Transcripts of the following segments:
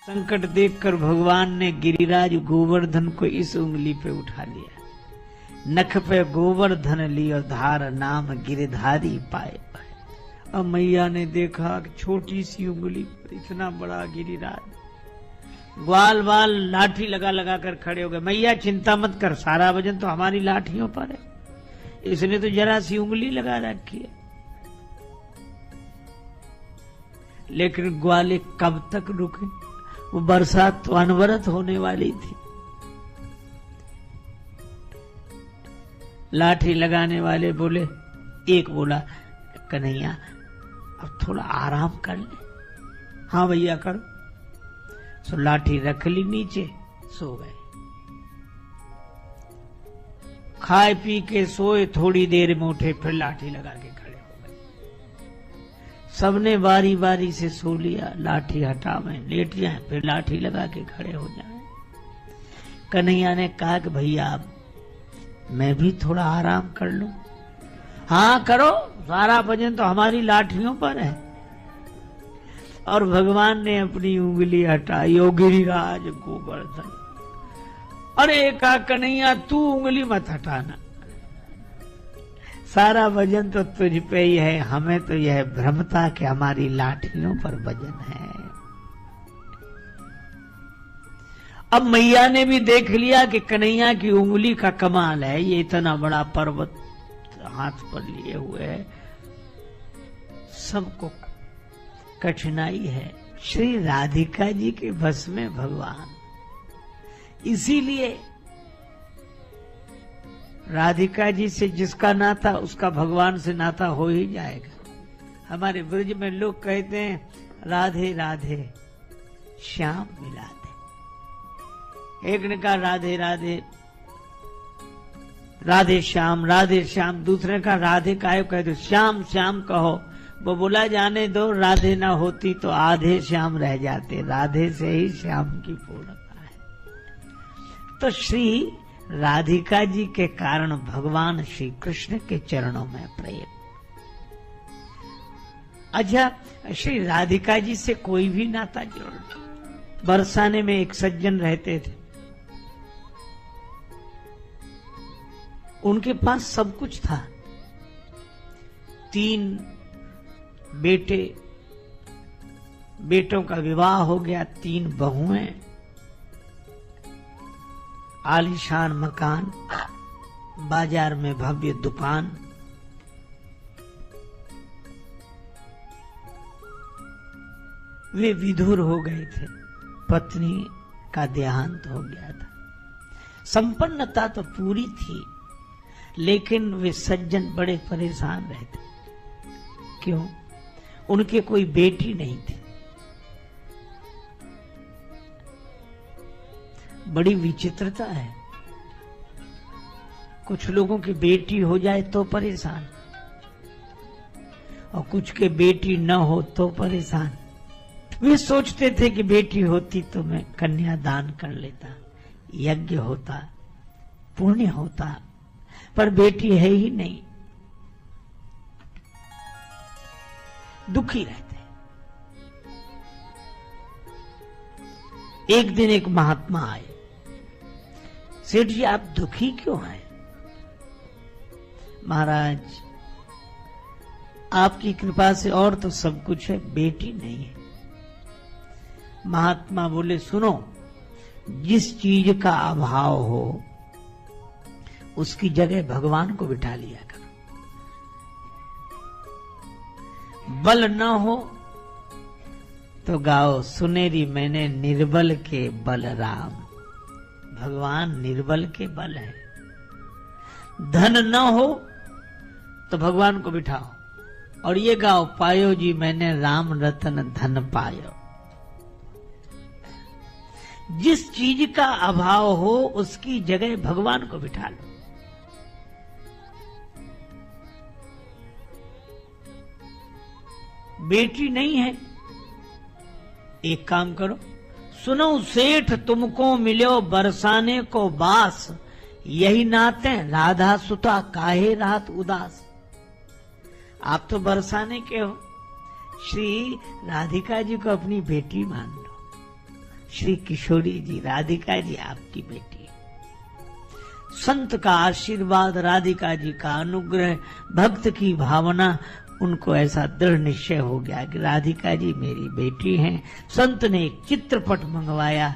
संकट देखकर भगवान ने गिरिराज गोवर्धन को इस उंगली पे उठा लिया। नख पे गोवर्धन लियो धार, नाम गिरधारी पाए। अब मैया ने देखा कि छोटी सी उंगली पर इतना बड़ा गिरिराज। ग्वाल बाल लाठी लगा लगा कर खड़े हो गए। मैया चिंता मत कर, सारा वजन तो हमारी लाठियों पर है, इसने तो जरा सी उंगली लगा रखी है। लेकिन ग्वाले कब तक रुके? वो बरसात तो अनवरत होने वाली थी। लाठी लगाने वाले बोले, एक बोला कन्हैया अब थोड़ा आराम कर ले। हाँ भैया करो। सो लाठी रख ली नीचे, सो गए। खाए पी के सोए, थोड़ी देर में उठे, फिर लाठी लगा के खड़े हो गए। सबने बारी बारी से सो लिया, लाठी हटावे, लेट जाए, फिर लाठी लगा के खड़े हो जाए। कन्हैया ने कहा कि भैया मैं भी थोड़ा आराम कर लूं। हाँ करो, सारा वजन तो हमारी लाठियों पर है। और भगवान ने अपनी उंगली हटाई। ओ गिरिराज गोवर्धन, अरे कहा कन्हैया तू उंगली मत हटाना, सारा वजन तो तुझ पे ही है, हमें तो यह भ्रम था कि हमारी लाठियों पर वजन है। अब मैया ने भी देख लिया कि कन्हैया की उंगली का कमाल है, ये इतना बड़ा पर्वत हाथ पर लिए हुए है, सबको कठिनाई है। श्री राधिका जी के बस में भगवान, इसीलिए राधिका जी से जिसका नाता उसका भगवान से नाता हो ही जाएगा। हमारे ब्रज में लोग कहते हैं राधे राधे श्याम मिला दे। एक ने कहा राधे राधे राधे श्याम, राधे श्याम। दूसरे का राधे काहे कह दो, श्याम श्याम कहो। वो बोला जाने दो, राधे ना होती तो आधे श्याम रह जाते, राधे से ही श्याम की पूर्णता है। तो श्री राधिका जी के कारण भगवान श्री कृष्ण के चरणों में प्रेम। अच्छा, श्री राधिका जी से कोई भी नाता जोड़। बरसाने में एक सज्जन रहते थे, उनके पास सब कुछ था। 3 बेटे, बेटों का विवाह हो गया, 3 बहुएं, आलीशान मकान, बाजार में भव्य दुकान। वे विधुर हो गए थे, पत्नी का देहांत हो गया था। संपन्नता तो पूरी थी, लेकिन वे सज्जन बड़े परेशान रहते। क्यों? उनके कोई बेटी नहीं थी। बड़ी विचित्रता है, कुछ लोगों की बेटी हो जाए तो परेशान, और कुछ के बेटी न हो तो परेशान। वे सोचते थे कि बेटी होती तो मैं कन्या दान कर लेता, यज्ञ होता, पुण्य होता, पर बेटी है ही नहीं, दुखी रहते। एक दिन एक महात्मा आए। सेठ जी आप दुखी क्यों हैं? महाराज आपकी कृपा से और तो सब कुछ है, बेटी नहीं है। महात्मा बोले सुनो, जिस चीज का अभाव हो उसकी जगह भगवान को बिठा लिया करो। बल न हो तो गाओ सुनेरी मैंने निर्बल के बल राम। भगवान निर्बल के बल है। धन न हो तो भगवान को बिठाओ, और ये गाओ पायो जी मैंने राम रतन धन पायो। जिस चीज का अभाव हो उसकी जगह भगवान को बिठा लो। बेटी नहीं है, एक काम करो, सुनो सेठ तुमको मिलो बरसाने को बास, यही नाते राधा सुता काहे रात उदास। आप तो बरसाने के हो, श्री राधिका जी को अपनी बेटी मान लो। श्री किशोरी जी, राधिका जी आपकी बेटी। संत का आशीर्वाद, राधिका जी का अनुग्रह, भक्त की भावना, उनको ऐसा दृढ़ निश्चय हो गया कि राधिका जी मेरी बेटी हैं। संत ने एक चित्रपट मंगवाया,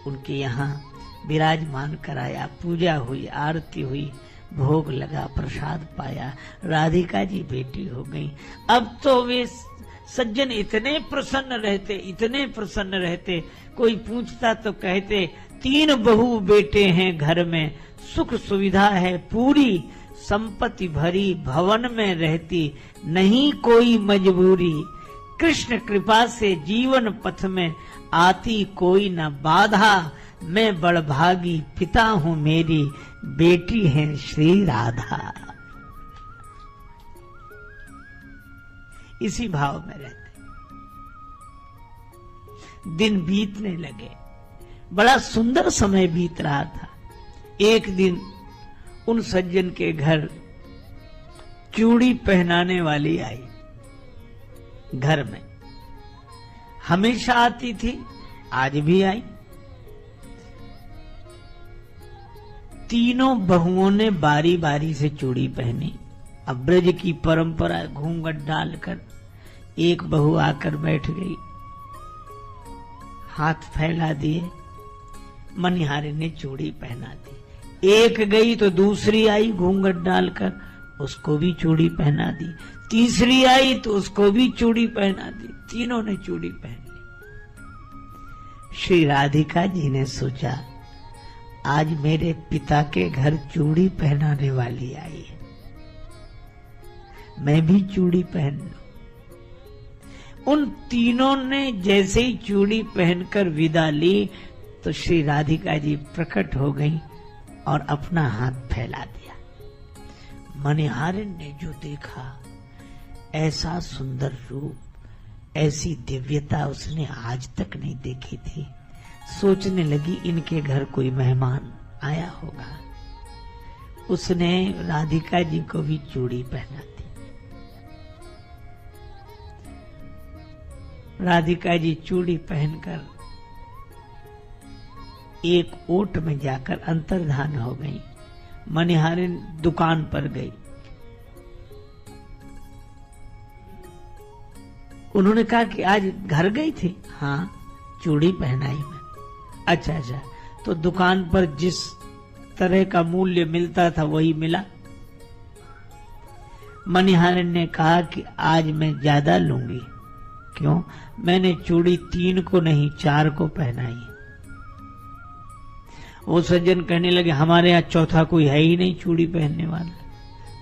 उनके यहाँ विराजमान कराया, पूजा हुई, आरती हुई, भोग लगा, प्रसाद पाया, राधिका जी बेटी हो गई। अब तो वे सज्जन इतने प्रसन्न रहते, इतने प्रसन्न रहते, कोई पूछता तो कहते 3 बहू बेटे हैं घर में, सुख सुविधा है पूरी, संपत्ति भरी भवन में रहती, नहीं कोई मजबूरी, कृष्ण कृपा से जीवन पथ में आती कोई न बाधा, मैं बड़भागी पिता हूँ मेरी बेटी है श्री राधा। इसी भाव में रहते दिन बीतने लगे, बड़ा सुंदर समय बीत रहा था। एक दिन उन सज्जन के घर चूड़ी पहनाने वाली आई। घर में हमेशा आती थी, आज भी आई। तीनों बहुओं ने बारी बारी से चूड़ी पहनी। अब ब्रज की परंपरा, घूंघट डालकर एक बहू आकर बैठ गई, हाथ फैला दिए, मनिहारी ने चूड़ी पहना दी। एक गई तो दूसरी आई घूंघट डालकर, उसको भी चूड़ी पहना दी। तीसरी आई तो उसको भी चूड़ी पहना दी। तीनों ने चूड़ी पहन ली। श्री राधिका जी ने सोचा आज मेरे पिता के घर चूड़ी पहनाने वाली आई है, मैं भी चूड़ी पहन लूं। उन तीनों ने जैसे ही चूड़ी पहनकर विदा ली तो श्री राधिका जी प्रकट हो गई और अपना हाथ फैला दिया। मनिहारिन ने जो देखा, ऐसा सुंदर रूप, ऐसी दिव्यता उसने आज तक नहीं देखी थी। सोचने लगी इनके घर कोई मेहमान आया होगा। उसने राधिका जी को भी चूड़ी पहना दी। राधिका जी चूड़ी पहनकर एक ओट में जाकर अंतर्धान हो गई। मनिहारिन दुकान पर गई। उन्होंने कहा कि आज घर गई थी? हाँ, चूड़ी पहनाई मैं। अच्छा अच्छा, तो दुकान पर जिस तरह का मूल्य मिलता था वही मिला? मनिहारिन ने कहा कि आज मैं ज्यादा लूंगी। क्यों? मैंने चूड़ी 3 को नहीं 4 को पहनाई। वो सज्जन कहने लगे हमारे यहाँ चौथा कोई है ही नहीं चूड़ी पहनने वाला,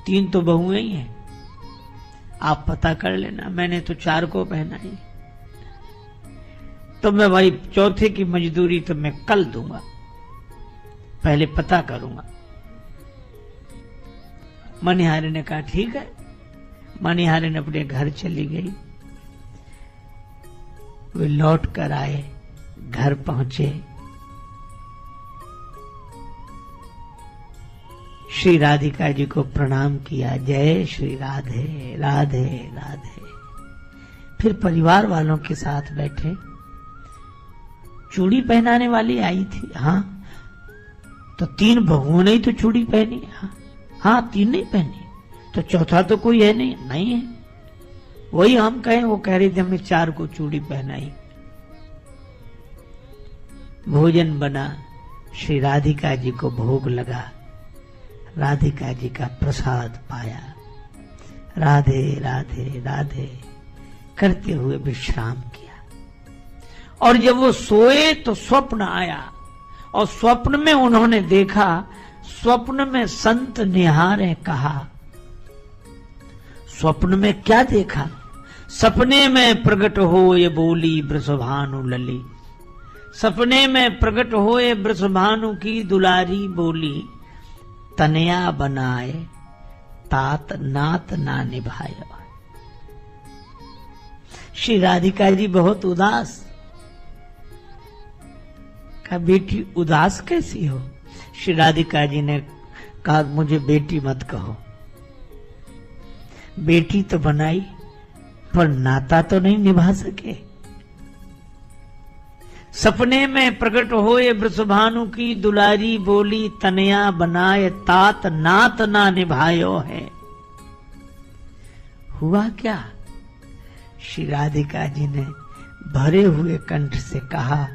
3 तो बहुएं ही हैं, आप पता कर लेना, मैंने तो 4 को पहनाई। तो मैं भाई चौथे की मजदूरी तो मैं कल दूंगा, पहले पता करूंगा। मनिहारी ने कहा ठीक है। मनिहारी ने अपने घर चली गई। वे लौट कर आए, घर पहुंचे। श्री राधिका जी को प्रणाम किया, जय श्री राधे राधे राधे। फिर परिवार वालों के साथ बैठे। चूड़ी पहनाने वाली आई थी? हाँ। तो 3 बहुओं ने ही तो चूड़ी पहनी। हाँ 3 नहीं पहनी, तो चौथा तो कोई है नहीं? नहीं है। वही हम कहें, वो कह रही थी हमने 4 को चूड़ी पहनाई। भोजन बना, श्री राधिका जी को भोग लगा, राधिका जी का प्रसाद पाया, राधे राधे राधे करते हुए विश्राम किया। और जब वो सोए तो स्वप्न आया, और स्वप्न में उन्होंने देखा, स्वप्न में संत निहारे कहा। स्वप्न में क्या देखा? सपने में प्रकट हो ये बोली वृषभानु लली, सपने में प्रकट हो ये वृषभानु की दुलारी बोली, तनया बनाए तात नात ना निभाए। श्री राधिका जी बहुत उदास। कहा बेटी उदास कैसी हो? श्री राधिका जी ने कहा मुझे बेटी मत कहो, बेटी तो बनाई पर नाता तो नहीं निभा सके। सपने में प्रकट होए वृषभानु की दुलारी बोली, तनया बनाए तात नात ना निभायो है। हुआ क्या? श्री राधिका जी ने भरे हुए कंठ से कहा,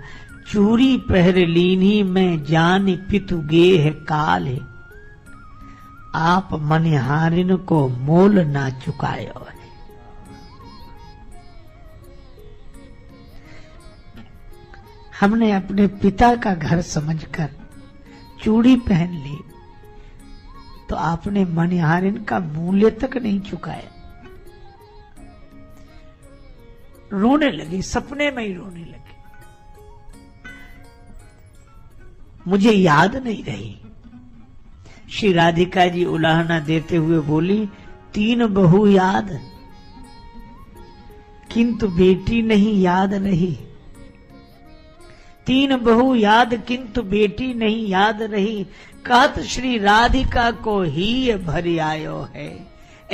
चूड़ी पहर लीनी में जान पितु गेह काल है, आप मनिहारिन को मोल ना चुकायो है। हमने अपने पिता का घर समझकर चूड़ी पहन ली तो आपने मनिहारिन का मूल्य तक नहीं चुकाया। रोने लगी, सपने में ही रोने लगी। मुझे याद नहीं रही। श्री राधिका जी उलाहना देते हुए बोली, 3 बहू याद किंतु बेटी नहीं याद रही। 3 बहू याद किंतु बेटी नहीं याद रही, कहत श्री राधिका को ही भरी आयो है।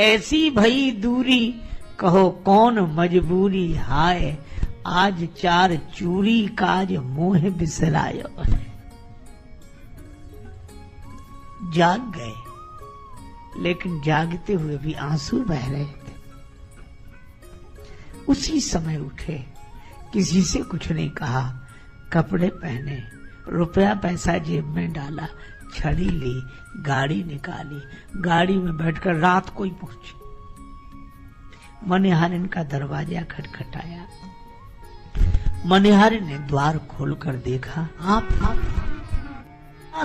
ऐसी भई दूरी कहो कौन मजबूरी, हाय आज 4 चूड़ी काज मोह बिसरायो है। जाग गए, लेकिन जागते हुए भी आंसू बह रहे थे। उसी समय उठे, किसी से कुछ नहीं कहा, कपड़े पहने, रुपया पैसा जेब में डाला, छड़ी ली, गाड़ी निकाली, गाड़ी में बैठकर रात को ही पहुंचे। मनिहारिन का दरवाजा खटखटाया। मनिहारिन ने द्वार खोलकर देखा, आप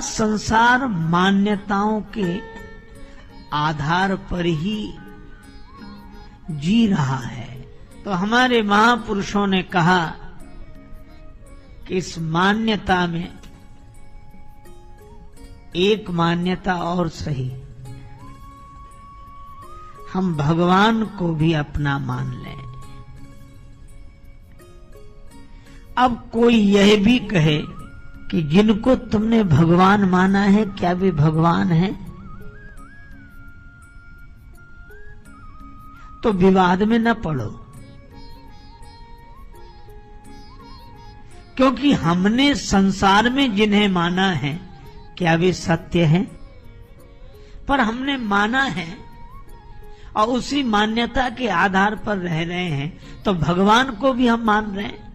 संसार मान्यताओं के आधार पर ही जी रहा है। तो हमारे महापुरुषों ने कहा कि इस मान्यता में एक मान्यता और सही, हम भगवान को भी अपना मान लें। अब कोई यह भी कहे कि जिनको तुमने भगवान माना है क्या वे भगवान हैं? तो विवाद में न पड़ो, क्योंकि हमने संसार में जिन्हें माना है क्या वे सत्य हैं? पर हमने माना है और उसी मान्यता के आधार पर रह रहे हैं, तो भगवान को भी हम मान रहे हैं।